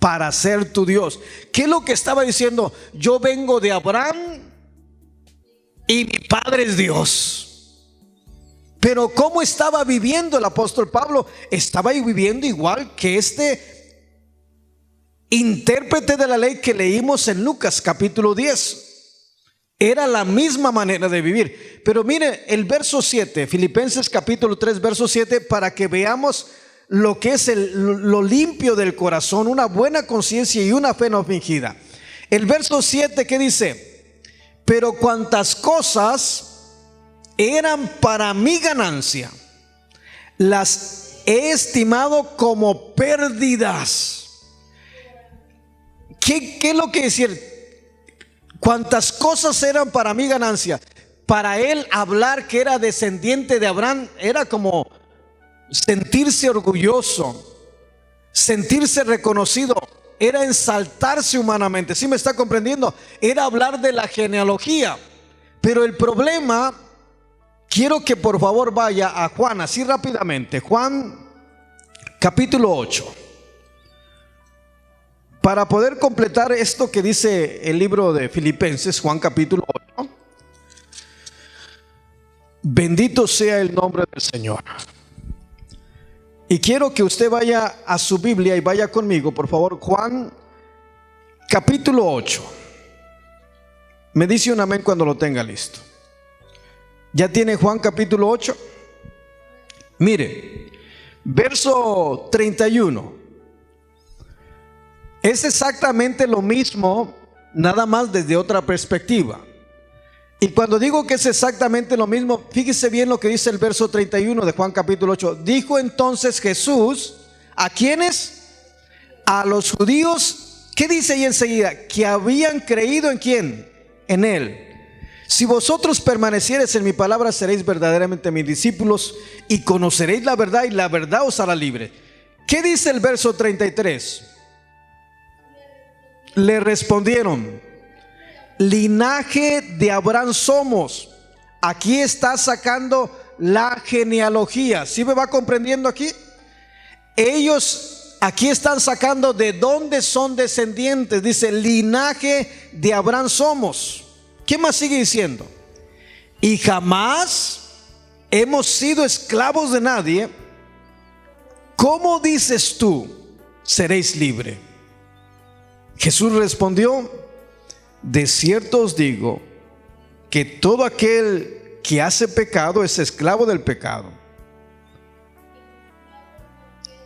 para ser tu Dios. ¿Qué es lo que estaba diciendo? Yo vengo de Abraham y mi padre es Dios. Pero ¿cómo estaba viviendo el apóstol Pablo? Estaba viviendo igual que este intérprete de la ley que leímos en Lucas capítulo 10. Era la misma manera de vivir. Pero mire el verso 7, Filipenses capítulo 3, verso 7, para que veamos lo que es lo limpio del corazón, una buena conciencia y una fe no fingida. El verso 7, ¿qué dice? Pero cuantas cosas eran para mi ganancia, las he estimado como pérdidas. ¿Qué es lo que decir? Cuantas cosas eran para mi ganancia. Para él hablar que era descendiente de Abraham era como sentirse orgulloso, sentirse reconocido, era ensaltarse humanamente. ¿Sí me está comprendiendo? Era hablar de la genealogía. Pero el problema, quiero que por favor vaya a Juan, así rápidamente, Juan capítulo 8, para poder completar esto que dice el libro de Filipenses. Juan capítulo 8. Bendito sea el nombre del Señor. Y quiero que usted vaya a su Biblia y vaya conmigo, por favor. Juan capítulo 8. Me dice un amén cuando lo tenga listo. ¿Ya tiene Juan capítulo 8? Mire, verso 31. Es exactamente lo mismo, nada más desde otra perspectiva. Y cuando digo que es exactamente lo mismo, fíjese bien lo que dice el verso 31 de Juan capítulo 8. Dijo entonces Jesús, ¿a quiénes? A los judíos. ¿Qué dice ahí enseguida? Que habían creído en quién, en él. Si vosotros permaneciereis en mi palabra, seréis verdaderamente mis discípulos y conoceréis la verdad, y la verdad os hará libre. ¿Qué dice el verso 33? Le respondieron: linaje de Abraham somos. Aquí está sacando la genealogía. ¿Sí me va comprendiendo aquí? Ellos aquí están sacando de dónde son descendientes. Dice: linaje de Abraham somos. ¿Qué más sigue diciendo? Y jamás hemos sido esclavos de nadie. ¿Cómo dices tú, seréis libres? Jesús respondió: de cierto os digo que todo aquel que hace pecado es esclavo del pecado.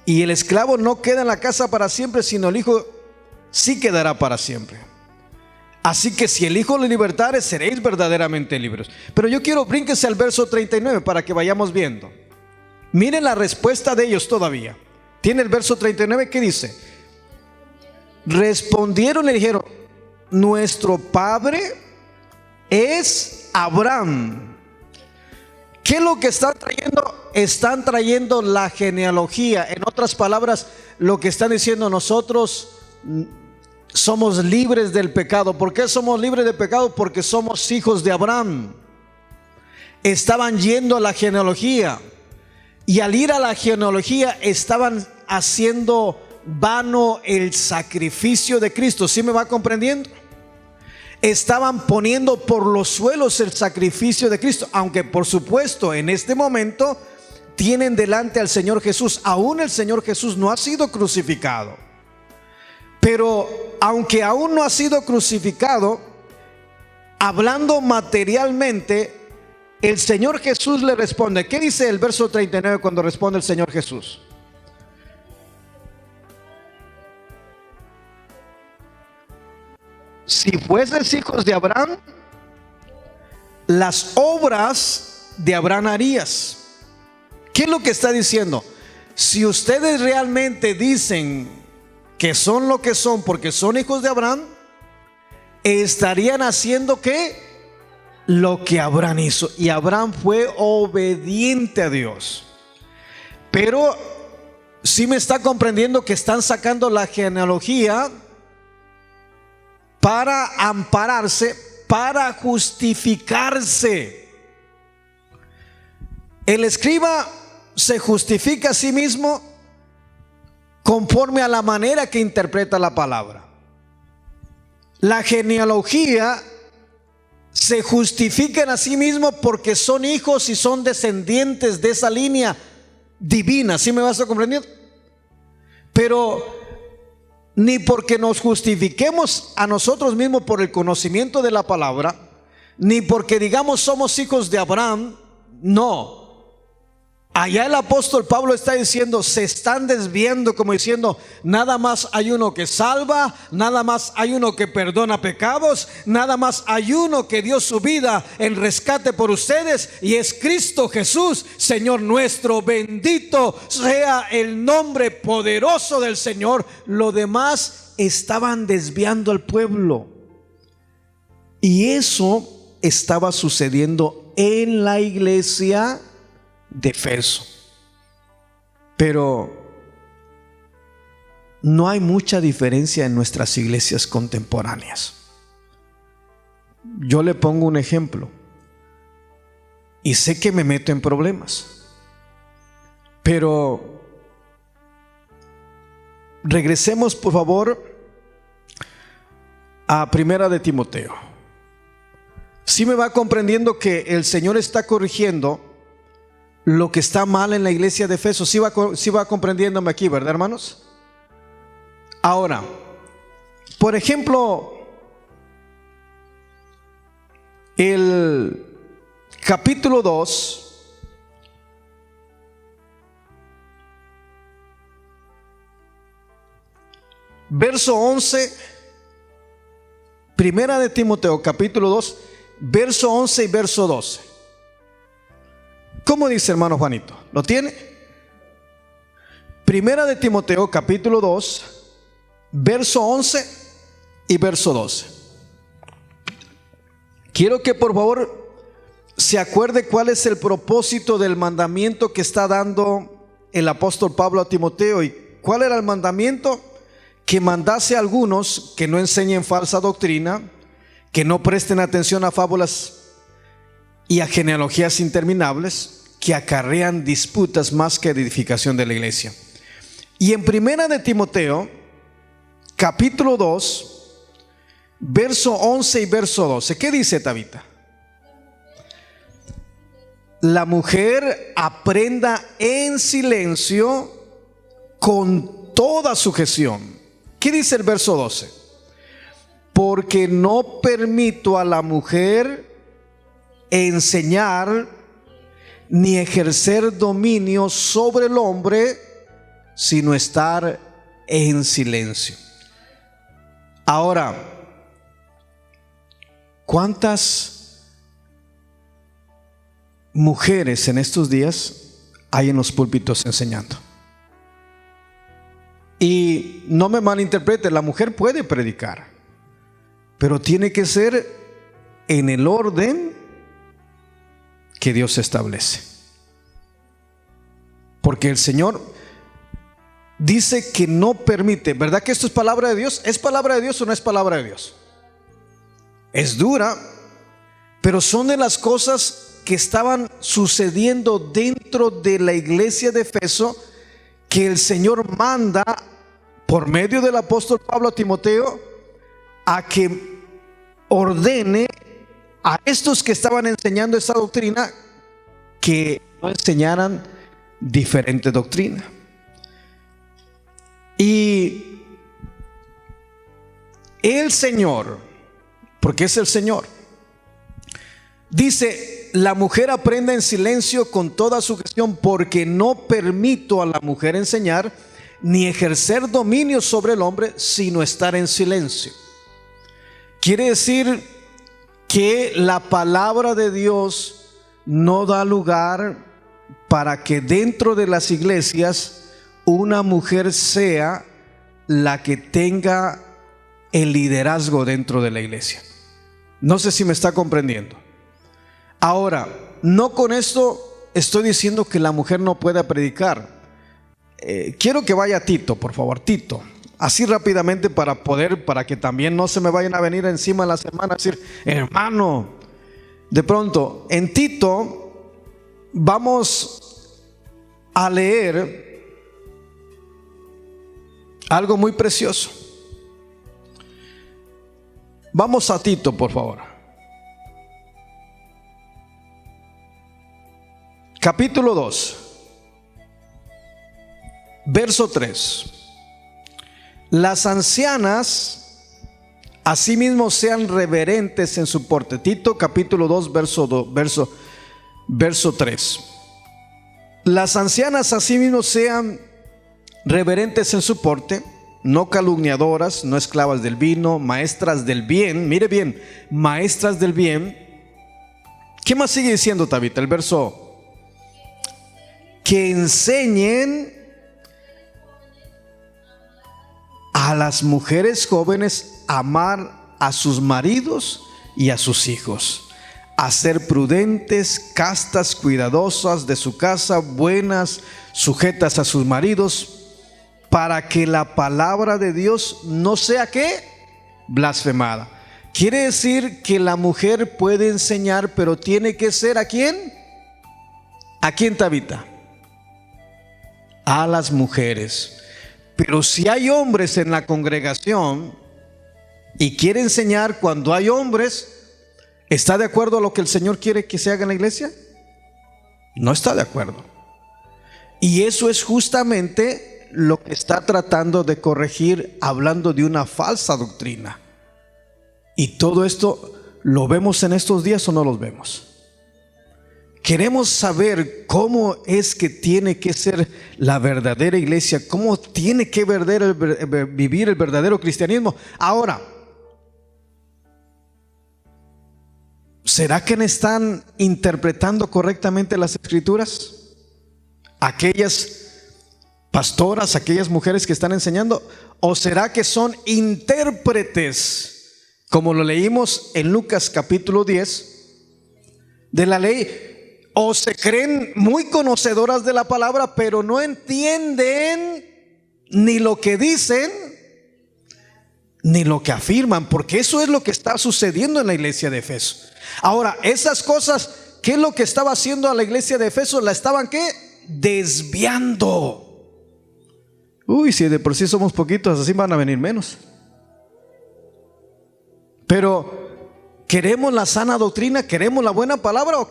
Y el esclavo no queda en la casa para siempre, sino el hijo sí quedará para siempre. Así que si el Hijo le libertare, seréis verdaderamente libres. Pero yo quiero, brínquese al verso 39 para que vayamos viendo. Miren la respuesta de ellos todavía. Tiene el verso 39 que dice: respondieron y le dijeron: nuestro padre es Abraham. ¿Qué es lo que están trayendo? Están trayendo la genealogía. En otras palabras, lo que están diciendo: nosotros somos libres del pecado. ¿Por qué somos libres del pecado? Porque somos hijos de Abraham. Estaban yendo a la genealogía, y al ir a la genealogía estaban haciendo vano el sacrificio de Cristo. ¿Sí me va comprendiendo? Estaban poniendo por los suelos el sacrificio de Cristo, aunque por supuesto en este momento tienen delante al Señor Jesús. Aún el Señor Jesús no ha sido crucificado, pero aunque aún no ha sido crucificado, hablando materialmente, el Señor Jesús le responde. ¿Qué dice el verso 39 cuando responde el Señor Jesús? Si fueses hijos de Abraham, las obras de Abraham harías. ¿Qué es lo que está diciendo? Si ustedes realmente dicen que son lo que son porque son hijos de Abraham, estarían haciendo ¿qué? Lo que Abraham hizo. Y Abraham fue obediente a Dios. Pero si me está comprendiendo que están sacando la genealogía para ampararse, para justificarse. El escriba se justifica a sí mismo conforme a la manera que interpreta la palabra. La genealogía se justifican a sí mismo porque son hijos y son descendientes de esa línea divina. ¿Sí me vas a comprender? Pero ni porque nos justifiquemos a nosotros mismos por el conocimiento de la palabra, ni porque digamos somos hijos de Abraham. No. Allá el apóstol Pablo está diciendo, se están desviando, como diciendo, nada más hay uno que salva, nada más hay uno que perdona pecados, nada más hay uno que dio su vida en rescate por ustedes, y es Cristo Jesús, Señor nuestro. Bendito sea el nombre poderoso del Señor. Lo demás estaban desviando al pueblo, y eso estaba sucediendo en la iglesia de Efeso. Pero no hay mucha diferencia en nuestras iglesias contemporáneas. Yo le pongo un ejemplo y sé que me meto en problemas, pero regresemos por favor a Primera de Timoteo. Si me va comprendiendo que el Señor está corrigiendo lo que está mal en la iglesia de Efeso. Sí va comprendiéndome aquí, ¿verdad, hermanos? Ahora, por ejemplo, el capítulo 2, verso 11, Primera de Timoteo, capítulo 2, verso 11 y verso 12. ¿Cómo dice, hermano Juanito? ¿Lo tiene? Primera de Timoteo, capítulo 2, verso 11 y verso 12. Quiero que por favor se acuerde cuál es el propósito del mandamiento que está dando el apóstol Pablo a Timoteo. ¿Y cuál era el mandamiento? Que mandase a algunos que no enseñen falsa doctrina, que no presten atención a fábulas y a genealogías interminables, que acarrean disputas más que edificación de la iglesia. Y en Primera de Timoteo, capítulo 2, verso 11 y verso 12, ¿qué dice, Tabita? La mujer aprenda en silencio con toda sujeción. ¿Qué dice el verso 12? Porque no permito a la mujer enseñar ni ejercer dominio sobre el hombre, sino estar en silencio. Ahora, ¿cuántas mujeres en estos días hay en los púlpitos enseñando? Y no me malinterprete, la mujer puede predicar, pero tiene que ser en el orden que Dios establece. Porque el Señor dice que no permite. ¿Verdad que esto es palabra de Dios? ¿Es palabra de Dios o no es palabra de Dios? Es dura, pero son de las cosas que estaban sucediendo dentro de la iglesia de Efeso, que el Señor manda por medio del apóstol Pablo a Timoteo a que ordene a estos que estaban enseñando esa doctrina que no enseñaran diferente doctrina. Y el Señor, porque es el Señor, dice: la mujer aprenda en silencio con toda sujeción, porque no permito a la mujer enseñar ni ejercer dominio sobre el hombre, sino estar en silencio. Quiere decir que la palabra de Dios no da lugar para que dentro de las iglesias una mujer sea la que tenga el liderazgo dentro de la iglesia. No sé si me está comprendiendo. Ahora, no con esto estoy diciendo que la mujer no pueda predicar. Quiero que vaya Tito, por favor, Tito, así rápidamente para que también no se me vayan a venir encima la semana a decir: hermano, de pronto, en Tito vamos a leer algo muy precioso. Vamos a Tito, por favor. Capítulo 2, verso 3. Las ancianas asimismo sean reverentes en su porte. Tito capítulo 2, verso 3. Las ancianas asimismo sean reverentes en su porte, no calumniadoras, no esclavas del vino, maestras del bien. Mire bien, maestras del bien. ¿Qué más sigue diciendo Tabita? El verso: que enseñen a las mujeres jóvenes a amar a sus maridos y a sus hijos, a ser prudentes, castas, cuidadosas de su casa, buenas, sujetas a sus maridos, para que la palabra de Dios no sea ¿qué? Blasfemada. Quiere decir que la mujer puede enseñar, pero tiene que ser ¿a quién? ¿A quién, Tabita? A las mujeres. Pero si hay hombres en la congregación y quiere enseñar cuando hay hombres, ¿está de acuerdo a lo que el Señor quiere que se haga en la iglesia? No está de acuerdo. Y eso es justamente lo que está tratando de corregir, hablando de una falsa doctrina. Y todo esto, ¿lo vemos en estos días o no los vemos? Queremos saber cómo es que tiene que ser la verdadera iglesia, cómo tiene que vivir el verdadero cristianismo. Ahora, ¿será que no están interpretando correctamente las escrituras? Aquellas pastoras, aquellas mujeres que están enseñando, ¿o será que son intérpretes, como lo leímos en Lucas capítulo 10, de la ley? ¿O se creen muy conocedoras de la palabra, pero no entienden ni lo que dicen ni lo que afirman? Porque eso es lo que está sucediendo en la iglesia de Efeso. Ahora, esas cosas, ¿qué es lo que estaba haciendo a la iglesia de Efeso? La estaban ¿qué? Desviando. Uy, si de por sí somos poquitos, así van a venir menos. Pero ¿queremos la sana doctrina? ¿Queremos la buena palabra? ¿O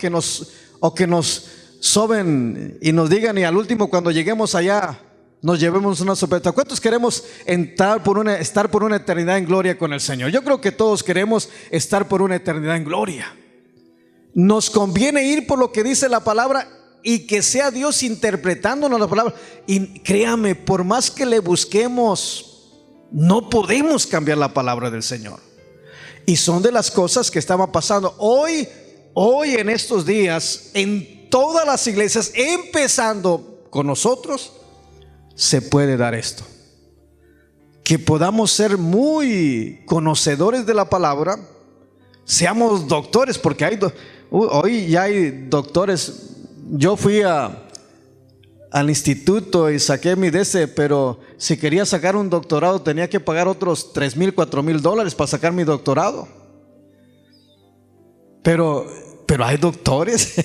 que nos soben y nos digan, y al último cuando lleguemos allá nos llevemos una sorpresa? ¿Cuántos queremos estar por una eternidad en gloria con el Señor? Yo creo que todos queremos estar por una eternidad en gloria. Nos conviene ir por lo que dice la palabra y que sea Dios interpretándonos la palabra. Y créame, por más que le busquemos, no podemos cambiar la palabra del Señor. Y son de las cosas que estaban pasando hoy en estos días, en todas las iglesias, empezando con nosotros, se puede dar esto. Que podamos ser muy conocedores de la palabra, seamos doctores, porque hoy ya hay doctores. Yo fui al instituto y saqué mi DC, pero si quería sacar un doctorado tenía que pagar otros $3,000, $4,000 para sacar mi doctorado. Pero hay doctores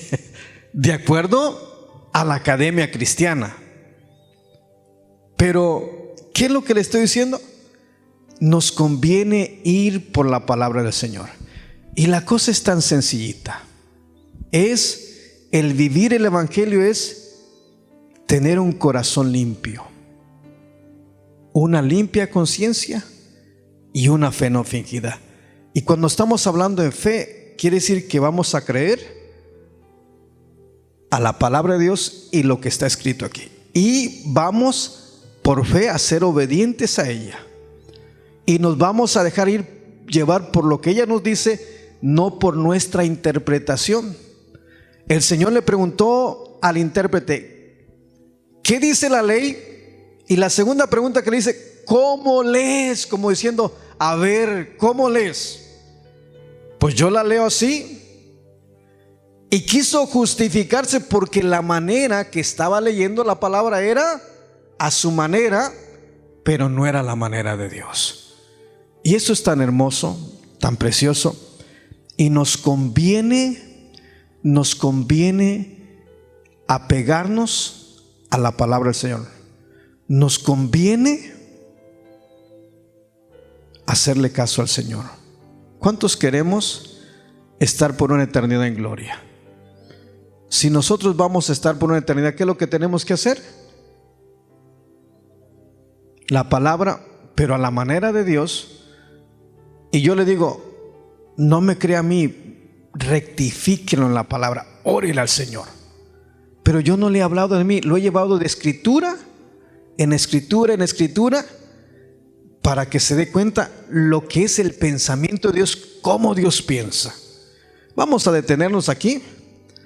de acuerdo a la academia cristiana. Pero ¿qué es lo que le estoy diciendo? Nos conviene ir por la palabra del Señor. Y la cosa es tan sencillita. El vivir el evangelio es tener un corazón limpio, una limpia conciencia y una fe no fingida. Y cuando estamos hablando de fe, quiere decir que vamos a creer a la palabra de Dios y lo que está escrito aquí. Y vamos por fe a ser obedientes a ella. Y nos vamos a dejar llevar por lo que ella nos dice, no por nuestra interpretación. El Señor le preguntó al intérprete, ¿qué dice la ley? Y la segunda pregunta que le dice, ¿cómo lees? Como diciendo, a ver, ¿cómo lees? Pues yo la leo así. Y quiso justificarse porque la manera que estaba leyendo la palabra era a su manera, pero no era la manera de Dios. Y eso es tan hermoso, tan precioso. Y nos conviene apegarnos a la palabra del Señor. Nos conviene hacerle caso al Señor. ¿Cuántos queremos estar por una eternidad en gloria? Si nosotros vamos a estar por una eternidad, ¿qué es lo que tenemos que hacer? La palabra, pero a la manera de Dios. Y yo le digo, no me crea a mí, rectifíquenlo en la palabra, órele al Señor. Pero yo no le he hablado de mí, lo he llevado de escritura en escritura, para que se dé cuenta lo que es el pensamiento de Dios, cómo Dios piensa. Vamos a detenernos aquí.